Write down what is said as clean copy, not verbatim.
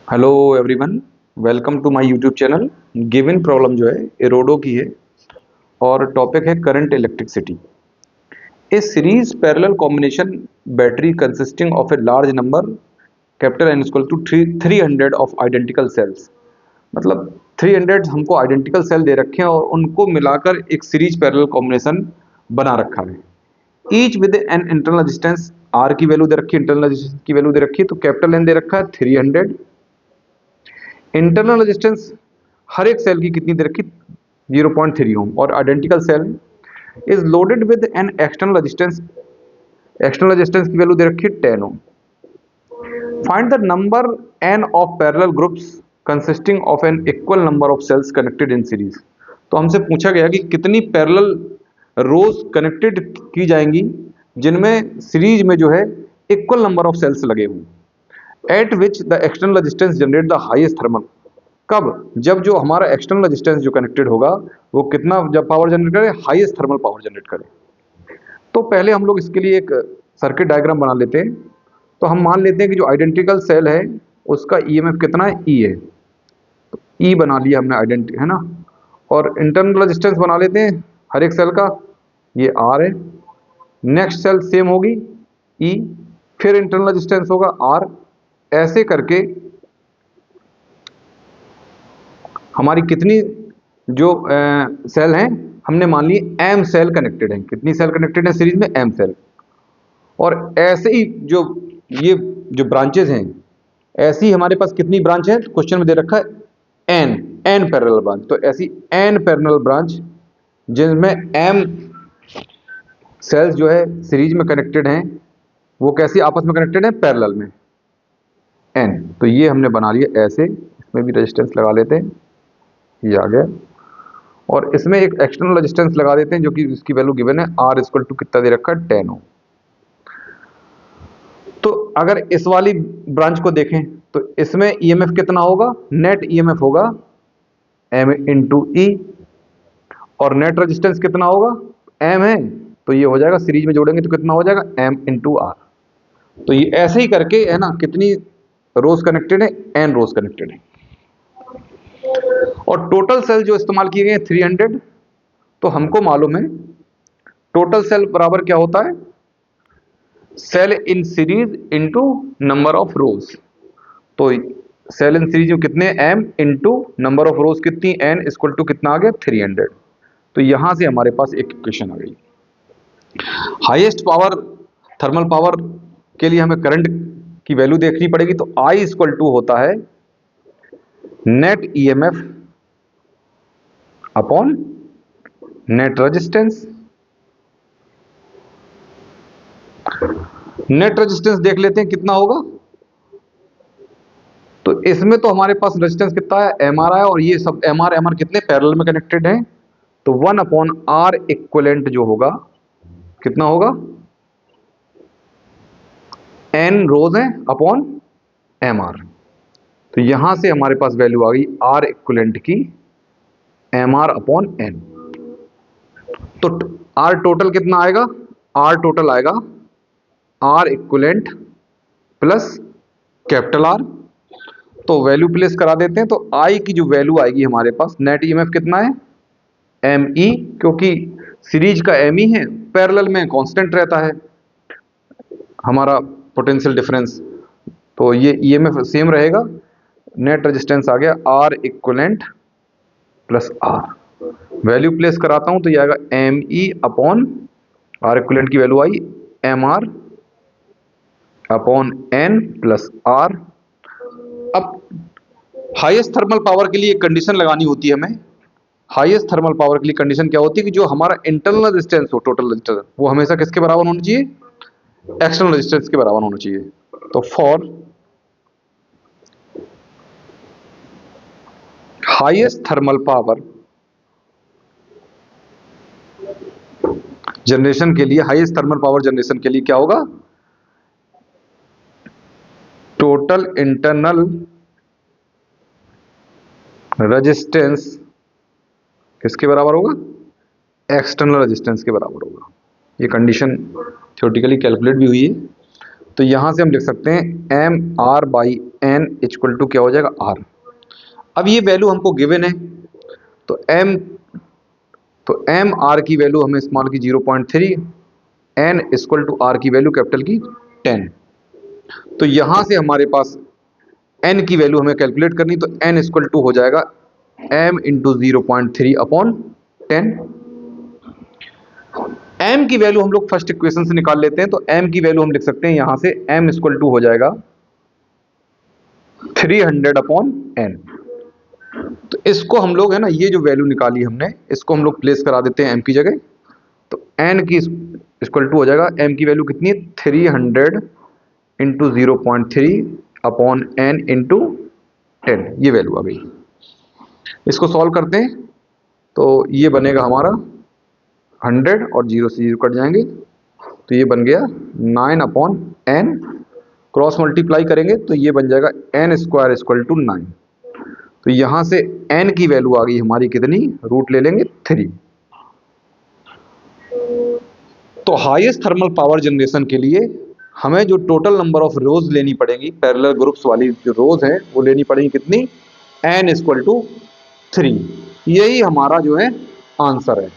Hello everyone, welcome to my YouTube channel. Given problem जो है एरोडो की है और टॉपिक है current electricity. A series parallel combination battery consisting of a large number capital N equal to 300 of identical cells. मतलब 300 हमको identical cell दे रखे हैं और उनको मिलाकर एक सीरीज पैरेलल कॉम्बिनेशन बना रखा है। Each with an internal resistance R की वैल्यू दे रखी है, इंटरनल रेजिस्टेंस की वैल्यू दे रखी है, तो कैपिटल एन दे रखा है 300। इंटरनल रेजिस्टेंस हर एक सेल की कितनी दे रखी, 0.3 ओम, और identical cell is loaded with an external resistance. External resistance की वैल्यू दे रखी है 10 ohm. Find the number N of parallel groups consisting of an equal number of cells connected in series. तो हमसे पूछा गया कि कितनी पैरेलल रोज कनेक्टेड की जाएंगी जिनमें सीरीज में जो है इक्वल नंबर ऑफ सेल्स लगे हों। Eight which the external resistance generate the highest thermal. कब? जब जो हमारा एक्सटर्नल रेजिस्टेंस जो कनेक्टेड होगा वो कितना जब पावर जनरेट करे, हाईएस्ट थर्मल पावर जनरेट करे। तो पहले हम लोग इसके लिए एक सर्किट डायग्राम बना लेते हैं। तो हम मान लेते हैं कि जो आइडेंटिकल सेल है उसका ईएमएफ कितना है, ई है। तो ई बना लिया हमने आइडेंटिटी, है ना। और इंटरनल रेजिस्टेंस बना लेते हैं हर एक सेल का, ये आर है। नेक्स्ट सेल सेम होगी ई, फिर इंटरनल रेजिस्टेंस होगा आर। ऐसे करके हमारी कितनी जो सेल हैं हमने मान ली एम सेल कनेक्टेड हैं। कितनी सेल कनेक्टेड है सीरीज में? M cell. और ऐसे ही जो ये जो ब्रांचेज हैं, ऐसी हमारे पास कितनी ब्रांच है? क्वेश्चन में दे रखा है एन पैरेलल ब्रांच। तो ऐसी एन पैरेलल ब्रांच जिनमें एम सेल्स जो है सीरीज में कनेक्टेड हैं, वो कैसी आपस में कनेक्टेड है? पैरेलल में एन। तो ये हमने बना लिया ऐसे। इसमें भी रेजिस्टेंस लगा लेते हैं, ये आ गया। और इसमें एक एक्सटर्नल रेजिस्टेंस लगा देते हैं जो कि इसकी वैल्यू गिवन है, आर इक्वल टू कितना दे रखा है? 10 ओम। तो अगर इस वाली ब्रांच को देखें तो इसमें ईएमएफ कितना होगा? नेट ईएमएफ होगा एम इंटू ई। और नेट रेजिस्टेंस कितना होगा? एम है, तो ये हो जाएगा सीरीज में जोड़ेंगे तो कितना हो जाएगा? M into R. तो ये ऐसे ही करके है ना, कितनी रोज कनेक्टेड है? एन रोज कनेक्टेड है। और टोटल सेल जो इस्तेमाल किए गए 300। तो हमको मालूम है टोटल सेल बराबर क्या होता है? Cell in series into number of rows. तो सेल इन सीरीज में कितने? M into number of rows कितनी? एन इक्वल टू कितना आ गया? 300। तो यहां से हमारे पास एक इक्वेशन आ गई। हाईएस्ट पावर थर्मल पावर के लिए हमें करंट की वैल्यू देखनी पड़ेगी। तो आई इक्वल टू होता है net EMF upon net resistance. Net resistance देख लेते हैं कितना होगा। तो इसमें तो हमारे पास रेजिस्टेंस कितना है? एम आर है, और ये सब एम आर कितने पैरेलल में कनेक्टेड हैं। तो 1 अपॉन आर इक्विवेलेंट जो होगा कितना होगा? एन रोज है अपॉन एम आर। तो यहां से हमारे पास वैल्यू आ गई आर इक्विवेलेंट की एम आर अपॉन एन। तो आर टोटल कितना आएगा? आर टोटल आएगा R equivalent plus capital R. तो वैल्यू प्लेस करा देते हैं। तो आई की जो वैल्यू आएगी हमारे पास, नेट ईएमएफ कितना है? एम ई, क्योंकि सीरीज का एम ई है, पैरेलल में कांस्टेंट रहता है हमारा पोटेंशियल डिफरेंस, तो ये ईएमएफ सेम रहेगा। नेट रेजिस्टेंस आ गया R equivalent plus R. Value place कराता हूं तो ये आएगा M E upon R equivalent की value I M R upon N plus R. अब हाईएस्ट थर्मल पावर के लिए एक कंडीशन लगानी होती है हमें। हाईएस्ट थर्मल पावर के लिए कंडीशन क्या होती है कि जो हमारा इंटरनल रेजिस्टेंस हो, टोटल रेजिस्टेंस, वो हमेशा किसके बराबर होना चाहिए? एक्सटर्नल रेजिस्टेंस के बराबर होना चाहिए। तो for highest thermal power generation के लिए, हाईएस्ट थर्मल पावर जनरेशन के लिए क्या होगा? टोटल इंटरनल रेजिस्टेंस किसके बराबर होगा? एक्सटर्नल रेजिस्टेंस के बराबर होगा। ये कंडीशन थ्योरेटिकली कैलकुलेट भी हुई है। तो यहां से हम लिख सकते हैं M R by N equal to क्या हो जाएगा आर। अब ये वैल्यू हमको गिवन है, तो एम आर की वैल्यू हमें स्मॉल की 0.3, एन इक्वल टू आर की वैल्यू कैपिटल की 10। तो यहां से हमारे पास एन की वैल्यू हमें कैलकुलेट करनी, तो एन इक्वल टू हो जाएगा एम इंटू 0.3 अपॉन 10। एम की वैल्यू हम लोग फर्स्ट इक्वेशन से निकाल लेते हैं, तो एम की वैल्यू हम लिख सकते हैं यहां से एम इक्वल टू हो जाएगा 300 अपॉन एन। तो इसको हम लोग है ना, ये जो वैल्यू निकाली हमने इसको हम लोग प्लेस करा देते हैं एम की जगह। तो एन की इक्वल टू हो जाएगा, एम की वैल्यू कितनी है 300 इंटू 0.3 अपॉन एन इंटू 10, ये वैल्यू आ गई। इसको सॉल्व करते हैं तो ये बनेगा हमारा 100 और 0 से 0 कट जाएंगे, तो ये बन गया 9 अपॉन एन। क्रॉस मल्टीप्लाई करेंगे तो ये बन जाएगा एन स्क्वायर इक्वल टू 9। तो यहां से एन की वैल्यू आ गई हमारी कितनी, रूट ले लेंगे 3। तो हाईएस्ट थर्मल पावर जनरेशन के लिए हमें जो टोटल नंबर ऑफ रोज लेनी पड़ेगी, पैरेलल ग्रुप्स वाली जो रोज हैं वो लेनी पड़ेगी कितनी, एन इक्वल टू 3। यही हमारा जो है आंसर है।